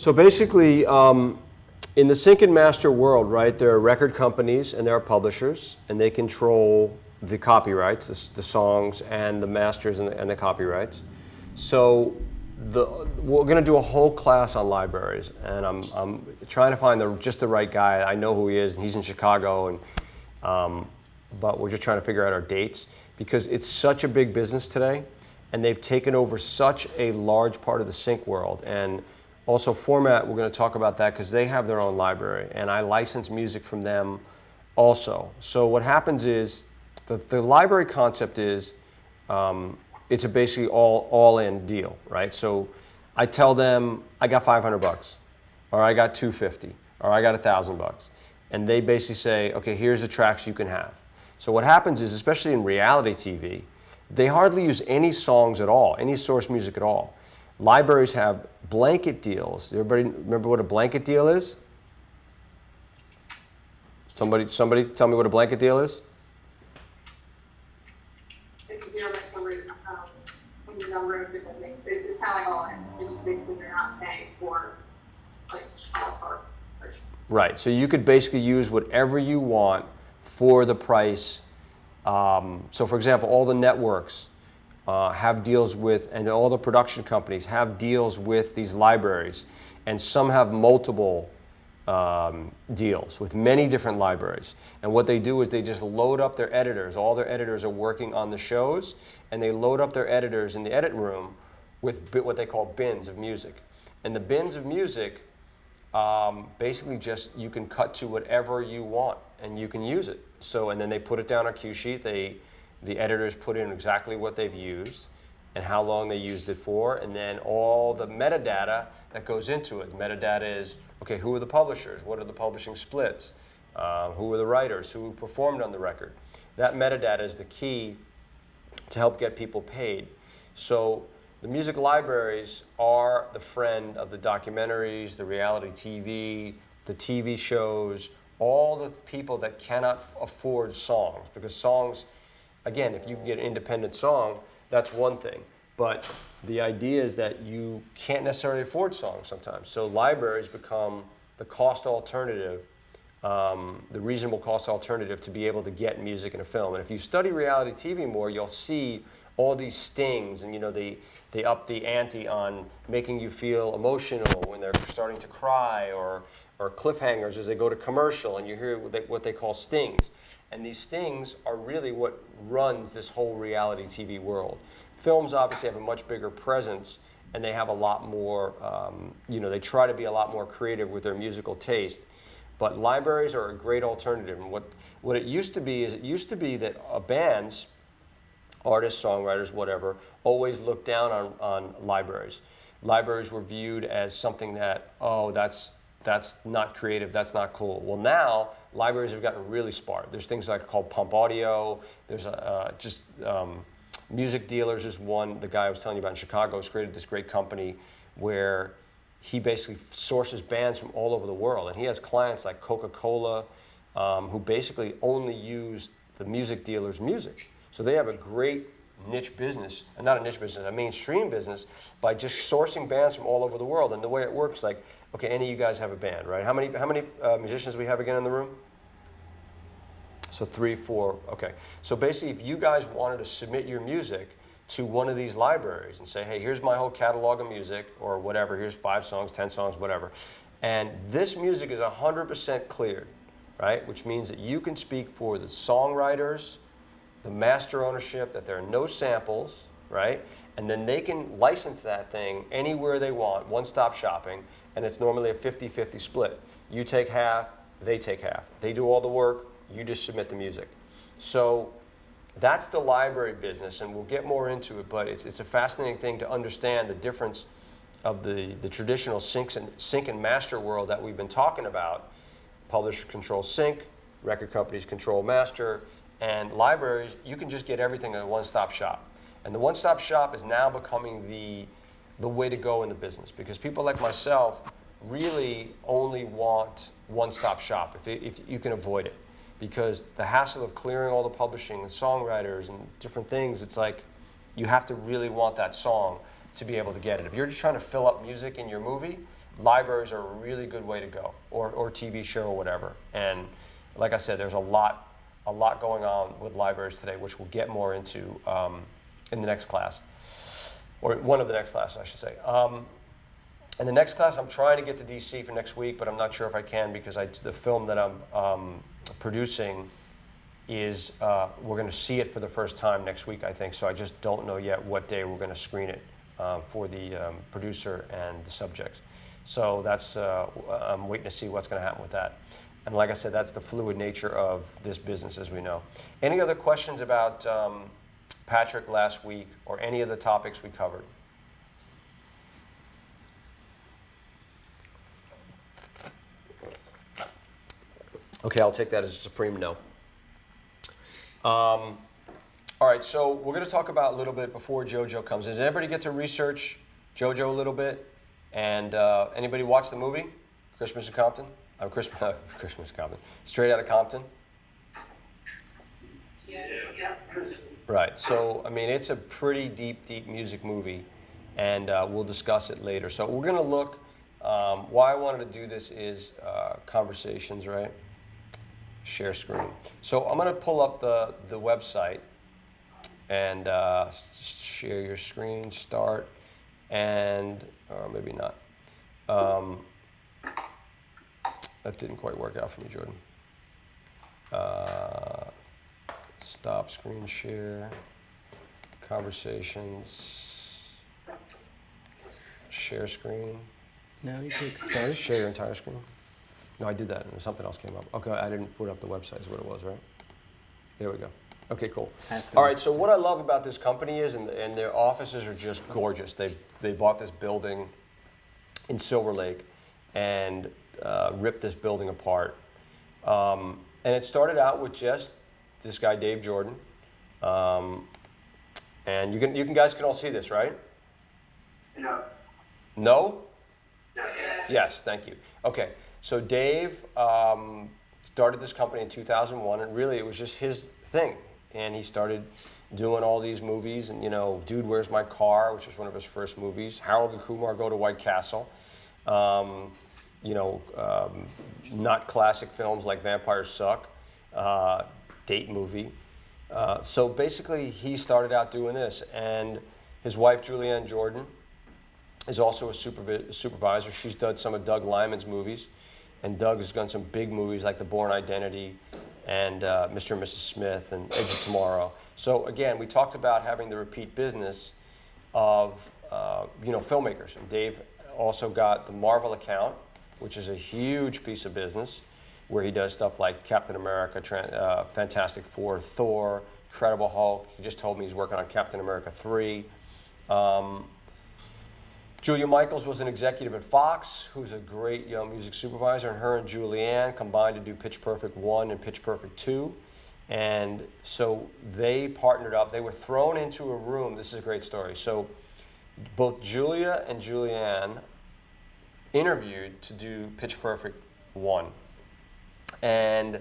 So basically, in the sync and master world, right, there are record companies and there are publishers, and they control the copyrights, the songs and the masters and the copyrights. So we're going to do a whole class on libraries, and I'm trying to find just the right guy. I know who he is, and he's in Chicago, and but we're just trying to figure out our dates because it's such a big business today, and they've taken over such a large part of the sync world. And also format, we're going to talk about that because they have their own library, and I license music from them also. So what happens is the library concept is it's a basically all-in deal, right? So I tell them I got $500, or I got $250, or I got $1,000, and they basically say, okay, here's the tracks you can have. So what happens is, especially in reality TV, they hardly use any songs at all, any source music at all. Libraries have blanket deals. Everybody remember what a blanket deal is? Somebody tell me what a blanket deal is? It's a deal that covers a number of different things. It's kind of like all in. It's just basically you're not paying for like a car. Right. So you could basically use whatever you want for the price. So for example, all the networks have deals with, and all the production companies have deals with these libraries, and some have multiple deals with many different libraries. And what they do is they just load up their editors. All their editors are working on the shows, and they load up their editors in the edit room with what they call bins of music. And the bins of music basically just, you can cut to whatever you want and you can use it. So, and then they put it down on a cue sheet. The editors put in exactly what they've used and how long they used it for, and then all the metadata that goes into it. The metadata is, okay, who are the publishers? What are the publishing splits? Who are the writers? Who performed on the record? That metadata is the key to help get people paid. So the music libraries are the friend of the documentaries, the reality TV, the TV shows, all the people that cannot afford songs, because songs, again, if you can get an independent song, that's one thing. But the idea is that you can't necessarily afford songs sometimes. So libraries become the cost alternative, the reasonable cost alternative to be able to get music in a film. And if you study reality TV more, you'll see all these stings, and they up the ante on making you feel emotional when they're starting to cry, or cliffhangers as they go to commercial, and you hear what they call stings. And these stings are really what runs this whole reality TV world. Films obviously have a much bigger presence, and they have a lot more, they try to be a lot more creative with their musical taste. But libraries are a great alternative. And what it used to be is, it used to be that bands, artists, songwriters, whatever, always looked down on libraries. Libraries were viewed as something that, oh, that's not creative, that's not cool. Well, now libraries have gotten really smart. There's things like called pump audio. There's music dealers is one. The guy I was telling you about in Chicago has created this great company where he basically sources bands from all over the world, and he has clients like Coca-Cola who basically only use the music dealer's music. So they have a great niche business, and not a niche business, a mainstream business, by just sourcing bands from all over the world. And the way it works, like, okay, any of you guys have a band, right? How many musicians do we have again in the room? So 3, 4, okay. So basically, if you guys wanted to submit your music to one of these libraries and say, hey, here's my whole catalog of music, or whatever, here's 5 songs, 10 songs, whatever, and this music is 100% cleared, right? Which means that you can speak for the songwriters, the master ownership, that there are no samples, right? And then they can license that thing anywhere they want, one-stop shopping, and it's normally a 50-50 split. You take half, they take half. They do all the work, you just submit the music. So that's the library business, and we'll get more into it, but it's a fascinating thing to understand the difference of the traditional sync and master world that we've been talking about. Publishers control sync, record companies control master, and libraries, you can just get everything in a one-stop shop. And the one-stop shop is now becoming the way to go in the business, because people like myself really only want one-stop shop if you can avoid it. Because the hassle of clearing all the publishing and songwriters and different things, it's like you have to really want that song to be able to get it. If you're just trying to fill up music in your movie, libraries are a really good way to go, or TV show or whatever. And like I said, there's a lot going on with libraries today, which we'll get more into in the next class, or one of the next classes, I should say. In the next class, I'm trying to get to DC for next week, but I'm not sure if I can because the film that I'm producing is, we're going to see it for the first time next week, I think. So I just don't know yet what day we're going to screen it for the producer and the subjects. So that's, I'm waiting to see what's going to happen with that. And like I said, that's the fluid nature of this business, as we know. Any other questions about Patrick last week or any of the topics we covered? Okay, I'll take that as a supreme no. All right, so we're going to talk about a little bit before JoJo comes in. Does everybody get to research JoJo a little bit? And anybody watch the movie, Christmas in Compton? Christmas in Compton. Straight Outta Compton? Yes. Yeah. Right, so I mean, it's a pretty deep music movie, and we'll discuss it later. So we're going to look, why I wanted to do this is conversations, right? Share screen. So I'm going to pull up the website and share your screen, start, and, or maybe not. That didn't quite work out for me, Jordan. Stop screen share, conversations, share screen. No, you click Can I start. just share your entire screen? No, I did that and something else came up. Okay, I didn't put up the website is what it was, right? There we go. Okay, cool. All right, so what I love about this company is, and their offices are just gorgeous. They bought this building in Silver Lake and ripped this building apart. And it started out with just this guy, Dave Jordan. And you guys can all see this, right? No. No? Yes. Yes, thank you. Okay, so Dave started this company in 2001, and really it was just his thing. And he started doing all these movies, and Dude, Where's My Car, which was one of his first movies. Harold and Kumar Go to White Castle. Not classic films like Vampires Suck, date movie. So basically, he started out doing this, and his wife Julianne Jordan is also a supervisor. She's done some of Doug Liman's movies, and Doug has done some big movies like The Bourne Identity and Mr. and Mrs. Smith and Edge of Tomorrow. So again, we talked about having the repeat business of filmmakers. And Dave also got the Marvel account, which is a huge piece of business, where he does stuff like Captain America, Fantastic Four, Thor, Incredible Hulk. He just told me he's working on Captain America 3. Julia Michaels was an executive at Fox, who's a great young music supervisor, and her and Julianne combined to do Pitch Perfect 1 and Pitch Perfect 2. And so they partnered up. They were thrown into a room. This is a great story. So both Julia and Julianne interviewed to do Pitch Perfect 1. And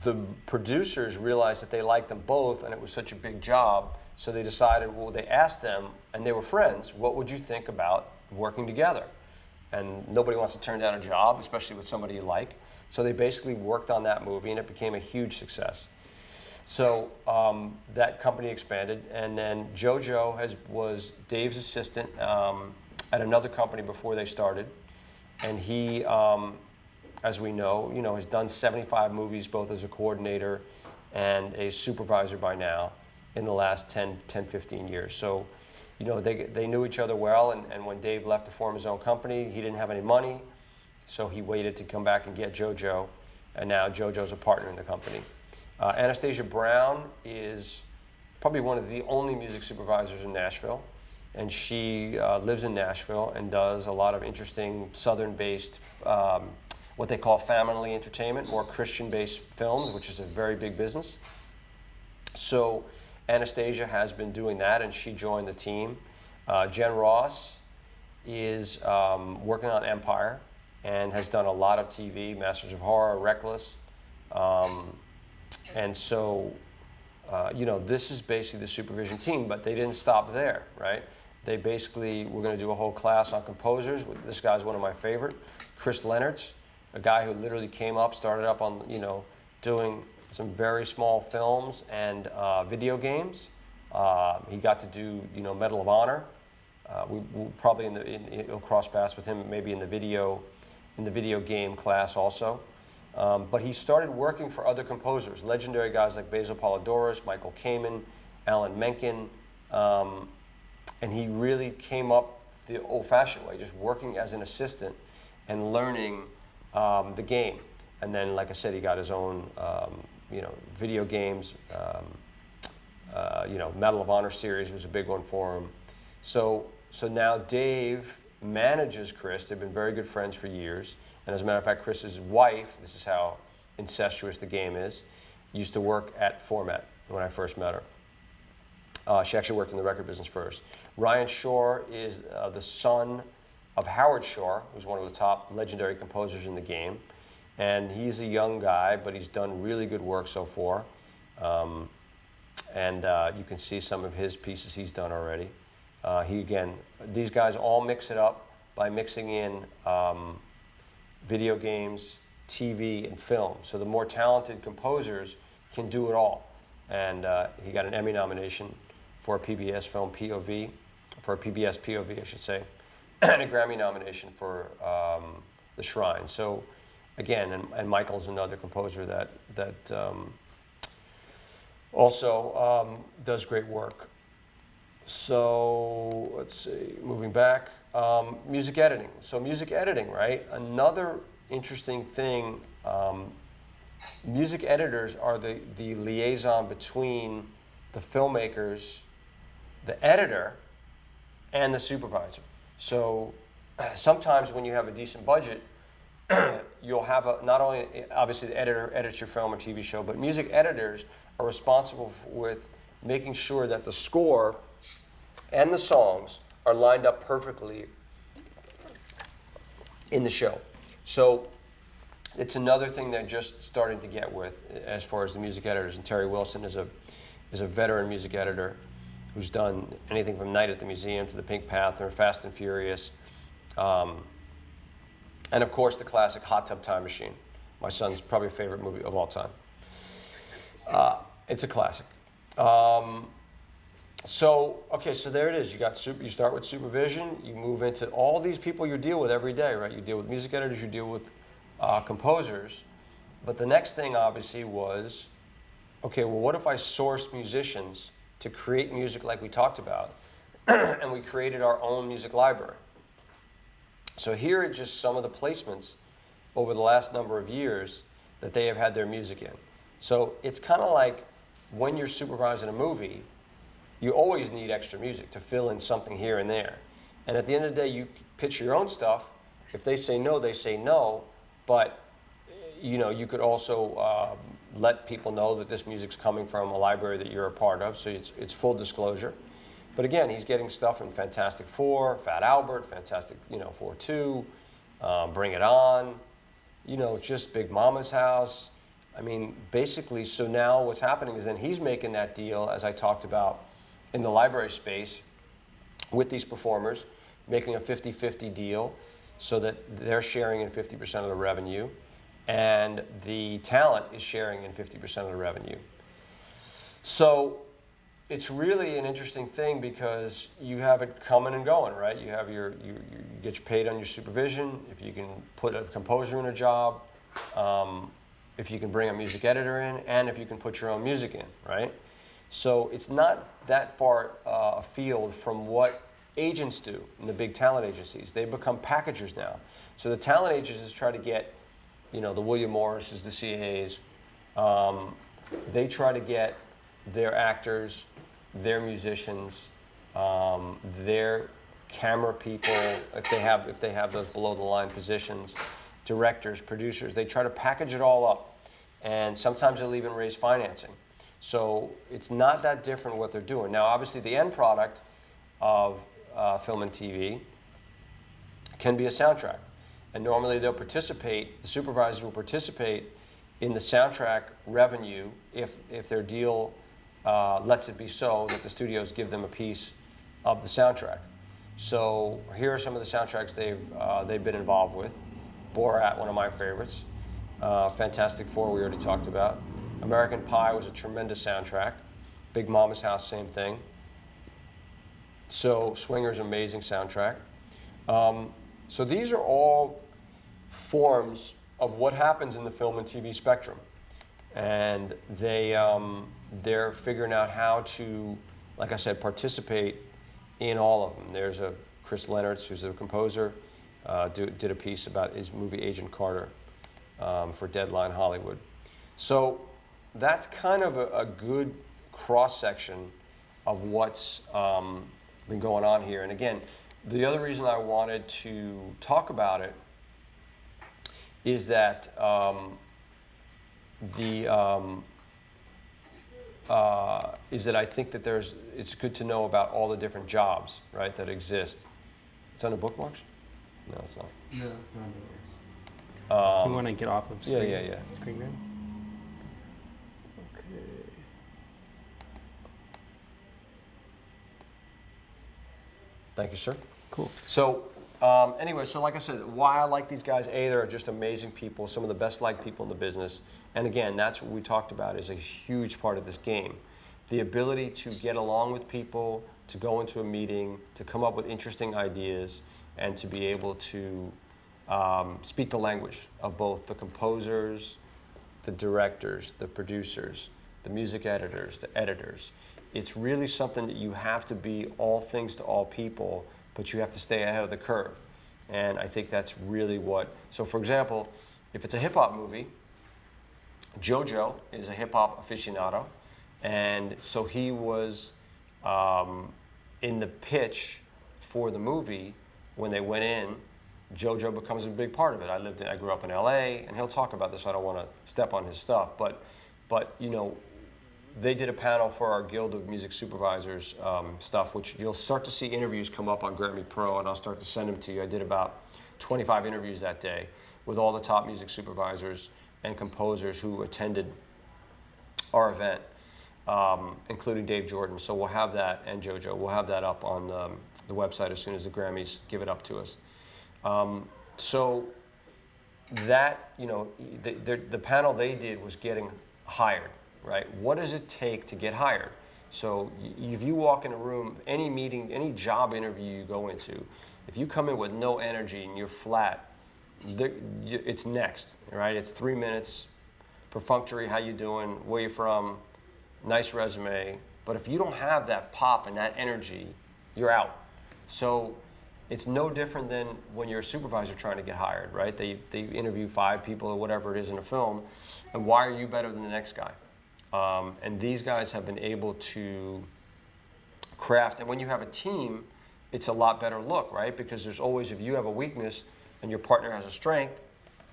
the producers realized that they liked them both, and it was such a big job. So they decided, well, they asked them, and they were friends, what would you think about working together? And nobody wants to turn down a job, especially with somebody you like. So they basically worked on that movie, and it became a huge success. So that company expanded, and then JoJo was Dave's assistant at another company before they started. And he, as we know, has done 75 movies, both as a coordinator and a supervisor by now, in the last 10, 15 years. So, they knew each other well, and when Dave left to form his own company, he didn't have any money, so he waited to come back and get JoJo, and now JoJo's a partner in the company. Anastasia Brown is probably one of the only music supervisors in Nashville, and she lives in Nashville and does a lot of interesting Southern-based, what they call family entertainment, more Christian-based films, which is a very big business. So Anastasia has been doing that, and she joined the team. Jen Ross is working on Empire and has done a lot of TV, Masters of Horror, Reckless. And so, this is basically the supervision team, but they didn't stop there, right? They basically were going to do a whole class on composers. This guy's one of my favorite, Chris Leonard's, a guy who literally came up, started up on, doing some very small films and video games. He got to do, Medal of Honor. We'll probably it'll cross paths with him maybe in the video game class also. But he started working for other composers, legendary guys like Basil Polidorus, Michael Kamen, Alan Menken, and he really came up the old-fashioned way, just working as an assistant and learning the game. And then, like I said, he got his own, video games. Medal of Honor series was a big one for him. So now Dave manages Chris. They've been very good friends for years. And as a matter of fact, Chris's wife, this is how incestuous the game is, used to work at Format when I first met her. She actually worked in the record business first. Ryan Shore is the son of Howard Shore, who's one of the top legendary composers in the game. And he's a young guy, but he's done really good work so far. And you can see some of his pieces he's done already. These guys all mix it up by mixing in video games, TV, and film. So the more talented composers can do it all. And he got an Emmy nomination for a PBS film POV, for a PBS POV, I should say, and a Grammy nomination for The Shrine. So again, and Michael's another composer that also does great work. So let's see, moving back, music editing. So music editing, right? Another interesting thing, music editors are the liaison between the filmmakers, the editor, and the supervisor. So sometimes when you have a decent budget, you'll have not only, obviously the editor edits your film or TV show, but music editors are responsible with making sure that the score and the songs are lined up perfectly in the show. So it's another thing they're just starting to get with as far as the music editors. And Terry Wilson is a veteran music editor who's done anything from Night at the Museum to The Pink Panther, Fast and Furious, and of course the classic Hot Tub Time Machine, my son's probably favorite movie of all time. It's a classic. So there it is. You start with supervision. You move into all these people you deal with every day, right? You deal with music editors. You deal with composers. But the next thing, obviously, was, okay, well, what if I sourced musicians to create music like we talked about, and we created our own music library? So here are just some of the placements over the last number of years that they have had their music in. So it's kind of like when you're supervising a movie, you always need extra music to fill in something here and there. And at the end of the day, you pitch your own stuff. If they say no, they say no. But you could also let people know that this music's coming from a library that you're a part of, so it's full disclosure. But again, he's getting stuff in Fantastic Four, Fat Albert, Fantastic 4-2, Bring It On, just Big Mama's House. I mean, basically, so now what's happening is then he's making that deal, as I talked about, in the library space with these performers, making a 50-50 deal so that they're sharing in 50% of the revenue and the talent is sharing in 50% of the revenue. So it's really an interesting thing because you have it coming and going, right? You have you get paid on your supervision, if you can put a composer in a job, if you can bring a music editor in, and if you can put your own music in, right? So it's not that far afield from what agents do in the big talent agencies. They become packagers now. So the talent agencies try to get, the William Morrises, the CAAs, they try to get their actors, their musicians, their camera people, if they have those below the line positions, directors, producers, they try to package it all up. And sometimes they'll even raise financing. So it's not that different what they're doing. Now, obviously, the end product of film and TV can be a soundtrack. And normally they'll participate, the supervisor will participate in the soundtrack revenue if their deal lets it be so that the studios give them a piece of the soundtrack. So here are some of the soundtracks they've been involved with. Borat, one of my favorites. Fantastic Four, we already talked about. American Pie was a tremendous soundtrack. Big Mama's House, same thing. So Swingers, amazing soundtrack. So these are all forms of what happens in the film and TV spectrum, and they're figuring out how to, like I said, participate in all of them. There's a Chris Leonards, who's the composer, did a piece about his movie Agent Carter for Deadline Hollywood. So that's kind of a good cross section of what's been going on here. And again, the other reason I wanted to talk about it is that I think that it's good to know about all the different jobs, right, that exist. It's under bookmarks? No, it's not. No, it's not. Do you want to get off of screen? Yeah. Screen grab? Okay. Thank you, sir. Cool. So anyway, so like I said, why I like these guys, they're just amazing people, some of the best liked people in the business. And again, that's what we talked about is a huge part of this game. The ability to get along with people, to go into a meeting, to come up with interesting ideas, and to be able to speak the language of both the composers, the directors, the producers, the music editors, the editors. It's really something that you have to be all things to all people, but you have to stay ahead of the curve. And I think that's really so for example, if it's a hip hop movie, JoJo is a hip hop aficionado. And so he was in the pitch for the movie when they went in. JoJo becomes a big part of it. I grew up in LA, and he'll talk about this, so I don't want to step on his stuff, but you know, they did a panel for our Guild of Music Supervisors stuff, which you'll start to see interviews come up on Grammy Pro, and I'll start to send them to you. I did about 25 interviews that day with all the top music supervisors and composers who attended our event, including Dave Jordan. So we'll have that, and JoJo. We'll have that up on the website as soon as the Grammys give it up to us. So that, you know, the panel they did was getting hired, right? What does it take to get hired? So if you walk in a room, any meeting, any job interview you go into, if you come in with no energy and you're flat, it's next, right? It's 3 minutes, perfunctory, how you doing, where you from, nice resume. But if you don't have that pop and that energy, you're out. So it's no different than when you're a supervisor trying to get hired, right? They interview 5 people or whatever it is in a film, and why are you better than the next guy? And these guys have been able to craft, and when you have a team, it's a lot better look, right? Because there's always, if you have a weakness and your partner has a strength,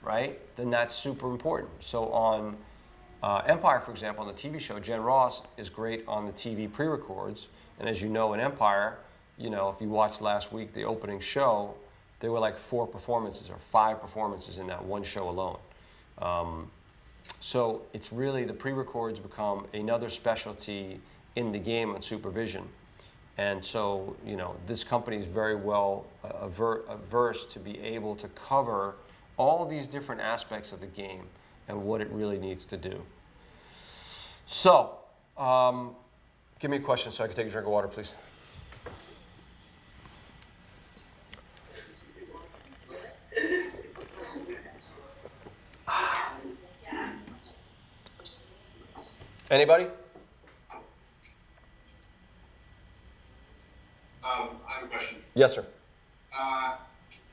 right, then that's super important. So on Empire, for example, on the TV show, Jen Ross is great on the TV pre-records, and as you know, in Empire, you know, if you watched last week, the opening show, there were like 4 performances or 5 performances in that one show alone. So it's really, the pre-records become another specialty in the game on supervision. And so, you know, this company is very well averse to be able to cover all these different aspects of the game and what it really needs to do. So, give me a question so I can take a drink of water, please. Anybody? I have a question. Yes, sir.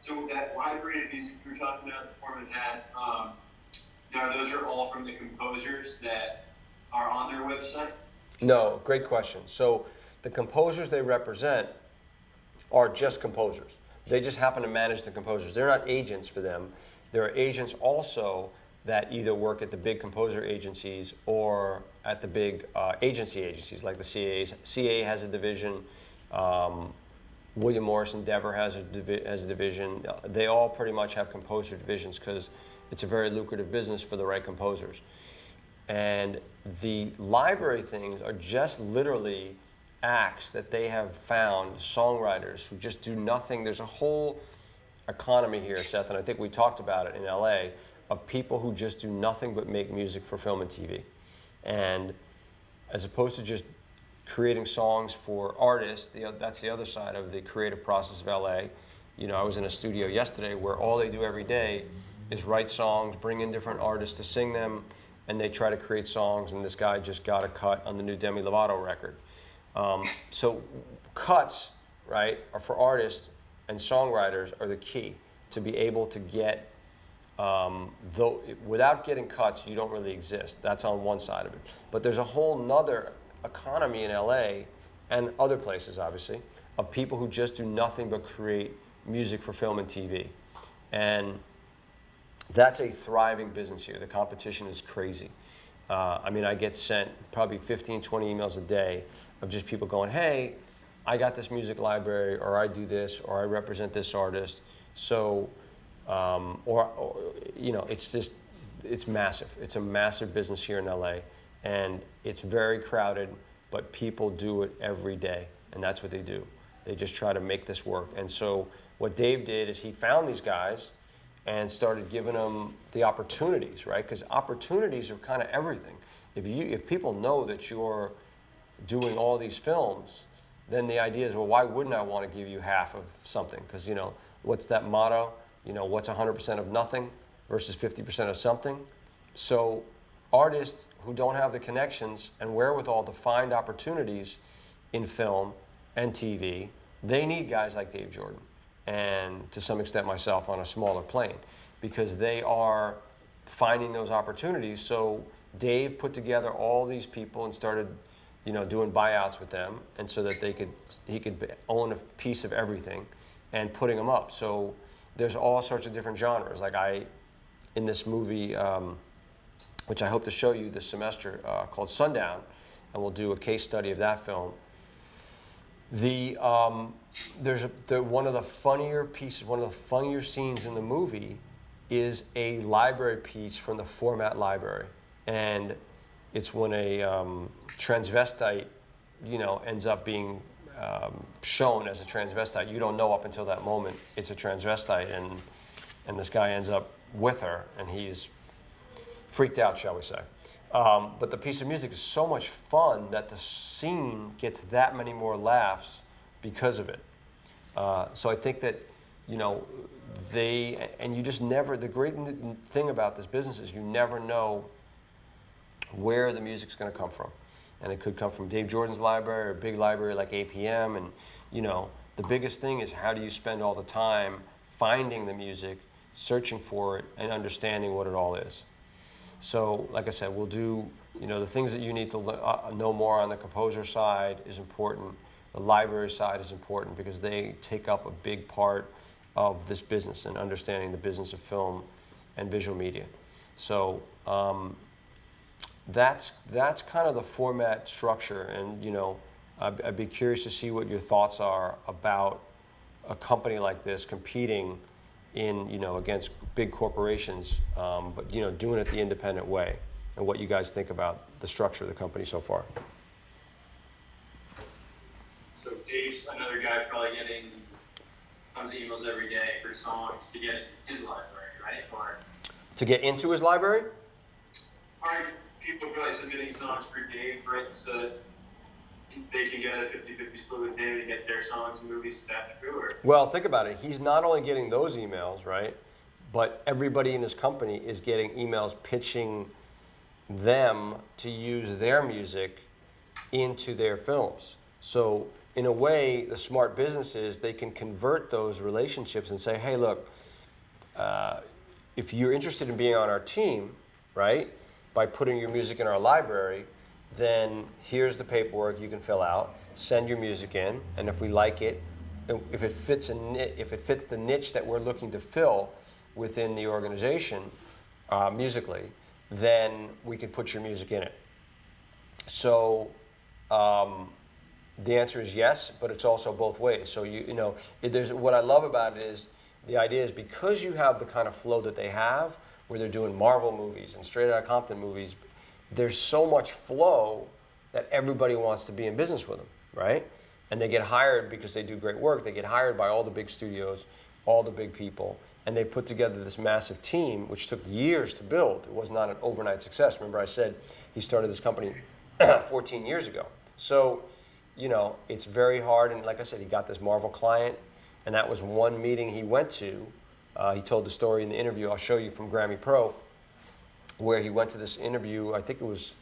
So that library of music you were talking about, the format had, now those are all from the composers that are on their website? No, great question. So the composers they represent are just composers. They just happen to manage the composers. They're not agents for them. There are agents also that either work at the big composer agencies or at the big agencies like the CAA. CAA has a division. William Morris Endeavor has a division. They all pretty much have composer divisions because it's a very lucrative business for the right composers. And the library things are just literally acts that they have found, songwriters who just do nothing. There's a whole economy here, Seth, and I think we talked about it in LA, of people who just do nothing but make music for film and TV. And as opposed to just creating songs for artists, that's the other side of the creative process of LA. You know, I was in a studio yesterday where all they do every day is write songs, bring in different artists to sing them, and they try to create songs, and this guy just got a cut on the new Demi Lovato record. So cuts, right, are for artists, and songwriters are the key to be able to get, though without getting cuts, you don't really exist. That's on one side of it. But there's a whole nother economy in LA and other places, obviously, of people who just do nothing but create music for film and TV. And that's a thriving business here. The competition is crazy. I mean, I get sent probably 15, 20 emails a day of just people going, hey, I got this music library, or I do this, or I represent this artist. So, or you know, it's massive. It's a massive business here in LA, and it's very crowded, but people do it every day, and that's what they do. They just try to make this work. And so what Dave did is he found these guys and started giving them the opportunities, right? Because opportunities are kind of everything. If people know that you're doing all these films, then the idea is, well, why wouldn't I want to give you half of something? Because, you know, what's that motto? You know, what's 100% of nothing versus 50% of something? So artists who don't have the connections and wherewithal to find opportunities in film and TV, they need guys like Dave Jordan, and to some extent myself on a smaller plane, because they are finding those opportunities. So Dave put together all these people and started, you know, doing buyouts with them, and so that he could own a piece of everything and putting them up. So there's all sorts of different genres. Like in this movie, which I hope to show you this semester, called Sundown, and we'll do a case study of that film. One of the funnier scenes in the movie is a library piece from the Format Library, and it's when a transvestite, you know, ends up being shown as a transvestite. You don't know up until that moment it's a transvestite, and this guy ends up with her, and he's freaked out, shall we say. But the piece of music is so much fun that the scene gets that many more laughs because of it. So I think that, you know, you just never, the great thing about this business is you never know where the music's going to come from. And it could come from Dave Jordan's library or a big library like APM. And, you know, the biggest thing is, how do you spend all the time finding the music, searching for it, and understanding what it all is. So, like I said, we'll do, you know, the things that you need to know more on the composer side is important. The library side is important because they take up a big part of this business and understanding the business of film and visual media. So that's kind of the format structure. And, you know, I'd be curious to see what your thoughts are about a company like this competing in, you know, against big corporations, but, you know, doing it the independent way, and what you guys think about the structure of the company so far. So Dave's another guy probably getting tons of emails every day for songs to get his library, right? Or To get into his library? are people probably submitting songs for Dave, right? So that they can get a 50-50 split with him and get their songs and movies. Is that true? Or? Well, think about it. He's not only getting those emails, right? But everybody in his company is getting emails pitching them to use their music into their films. So in a way, the smart businesses, they can convert those relationships and say, hey, look, if you're interested in being on our team, right, by putting your music in our library, then here's the paperwork you can fill out, send your music in, and if we like it, if it fits the niche that we're looking to fill within the organization musically, then we could put your music in it. So the answer is yes, but it's also both ways. So you know, there's what I love about it is the idea is because you have the kind of flow that they have, where they're doing Marvel movies and Straight Outta Compton movies, there's so much flow that everybody wants to be in business with them. right? And they get hired because they do great work. They get hired by all the big studios, all the big people, and they put together this massive team, which took years to build. It was not an overnight success. Remember I said he started this company 14 years ago. So, you know, it's very hard. And like I said, he got this Marvel client, and that was one meeting he went to. He told the story in the interview I'll show you from Grammy Pro, where he went to this interview, I think it was,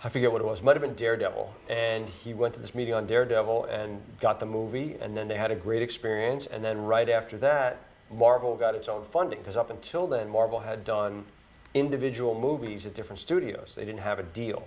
I forget what it was, might have been Daredevil. And he went to this meeting on Daredevil and got the movie, and then they had a great experience. And then right after that, Marvel got its own funding, because up until then, Marvel had done individual movies at different studios. They didn't have a deal.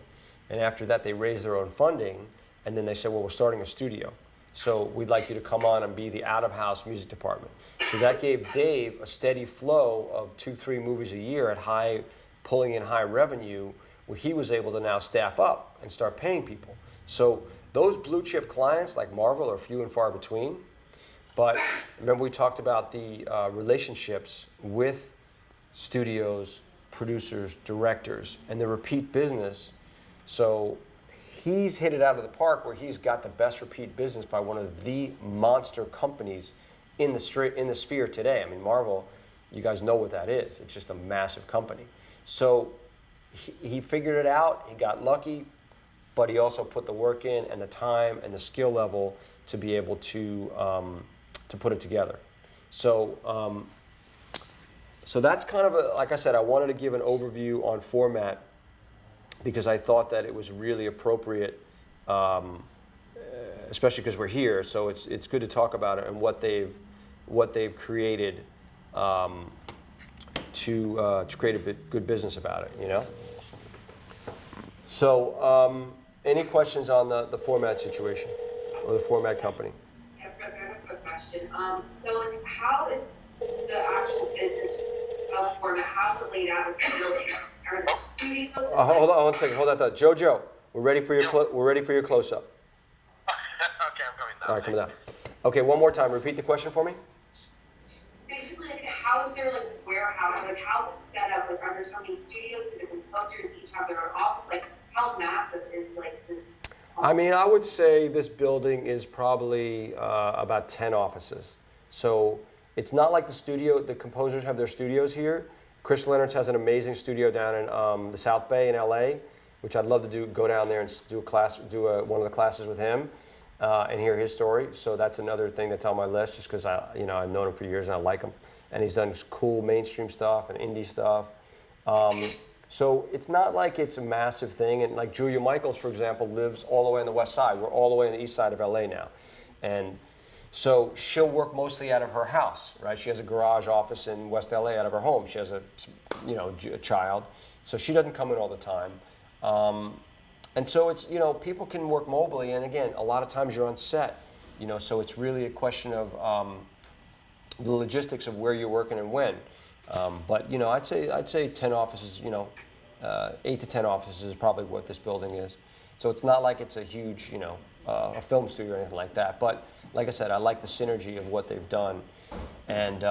And after that, they raised their own funding, and then they said, well, we're starting a studio. So we'd like you to come on and be the out-of-house music department. So that gave Dave a steady flow of 2-3 movies a year at pulling in high revenue, where he was able to now staff up and start paying people. So those blue chip clients like Marvel are few and far between. But remember we talked about the relationships with studios, producers, directors, and the repeat business. So he's hit it out of the park where he's got the best repeat business by one of the monster companies in the sphere today. I mean, Marvel, you guys know what that is. It's just a massive company. So he figured it out. He got lucky, but he also put the work in and the time and the skill level to be able to put it together. So so that's kind of like I said, I wanted to give an overview on format because I thought that it was really appropriate, especially because we're here. So it's good to talk about it and what they've created to create a good business about it, you know. So any questions on the format situation or the format company? Yeah, Chris, I have a quick question. So like how is the actual business of format, how's it laid out in the building? Are there studios? Hold on one second. Hold that thought. JoJo, we're ready for your close up. Okay, I'm coming down. All right, come down. Okay, one more time. Repeat the question for me. Basically, like, how is there like warehouse? Like, how is it set up? Like, are there so many studios? Do the composers each have their own office? Like, how massive is like this? I mean, I would say this building is probably about 10 offices. So it's not like the studio. The composers have their studios here. Chris Leonard has an amazing studio down in the South Bay in LA, which I'd love to go down there and do a class, one of the classes with him, and hear his story. So that's another thing that's on my list, just because I've known him for years and I like him, and he's done cool mainstream stuff and indie stuff. So it's not like it's a massive thing. And like Julia Michaels, for example, lives all the way on the west side. We're all the way on the east side of LA now, and so she'll work mostly out of her house, right? She has a garage office in West LA out of her home. She has a child, so she doesn't come in all the time. And so it's, people can work mobily, and again, a lot of times you're on set, so it's really a question of the logistics of where you're working and when. But I'd say 10 offices, 8 to 10 offices is probably what this building is. So it's not like it's a huge, a film studio or anything like that. But like I said, I like the synergy of what they've done, and